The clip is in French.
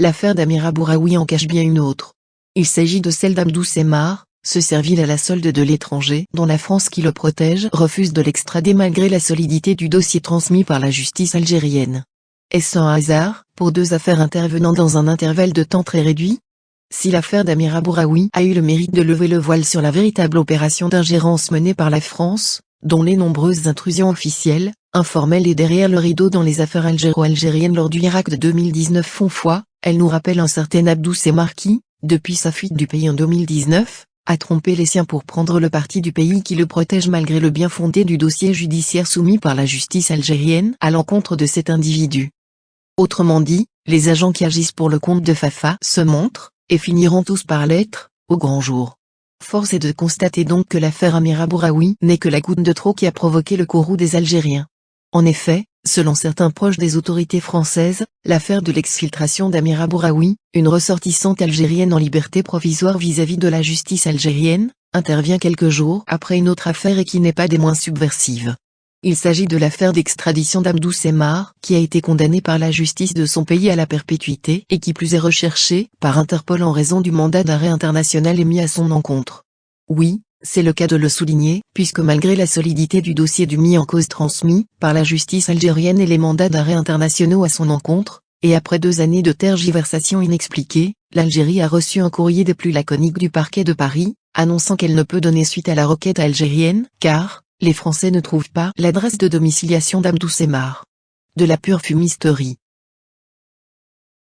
L'affaire d'Amira Bouraoui en cache bien une autre. Il s'agit de celle d'Abdou Semmar, ce servile à la solde de l'étranger dont la France qui le protège refuse de l'extrader malgré la solidité du dossier transmis par la justice algérienne. Est-ce un hasard, pour deux affaires intervenant dans un intervalle de temps très réduit? Si l'affaire d'Amira Bouraoui a eu le mérite de lever le voile sur la véritable opération d'ingérence menée par la France, dont les nombreuses intrusions officielles, informelles et derrière le rideau dans les affaires algéro-algériennes lors du Irak de 2019 font foi, elle nous rappelle un certain Abdou Semmar qui, depuis sa fuite du pays en 2019, a trompé les siens pour prendre le parti du pays qui le protège malgré le bien fondé du dossier judiciaire soumis par la justice algérienne à l'encontre de cet individu. Autrement dit, les agents qui agissent pour le compte de Fafa se montrent, et finiront tous par l'être, au grand jour. Force est de constater donc que l'affaire Amira Bouraoui n'est que la goutte de trop qui a provoqué le courroux des Algériens. En effet, selon certains proches des autorités françaises, l'affaire de l'exfiltration d'Amira Bouraoui, une ressortissante algérienne en liberté provisoire vis-à-vis de la justice algérienne, intervient quelques jours après une autre affaire et qui n'est pas des moins subversives. Il s'agit de l'affaire d'extradition d'Abdou Semmar, qui a été condamné par la justice de son pays à la perpétuité et qui plus est recherché par Interpol en raison du mandat d'arrêt international émis à son encontre. Oui, c'est le cas de le souligner, puisque malgré la solidité du dossier du mis en cause transmis par la justice algérienne et les mandats d'arrêt internationaux à son encontre, et après 2 années de tergiversation inexpliquée, l'Algérie a reçu un courrier des plus laconiques du parquet de Paris, annonçant qu'elle ne peut donner suite à la requête algérienne, car les Français ne trouvent pas l'adresse de domiciliation d'Abdou Semmar. De la pure fumisterie.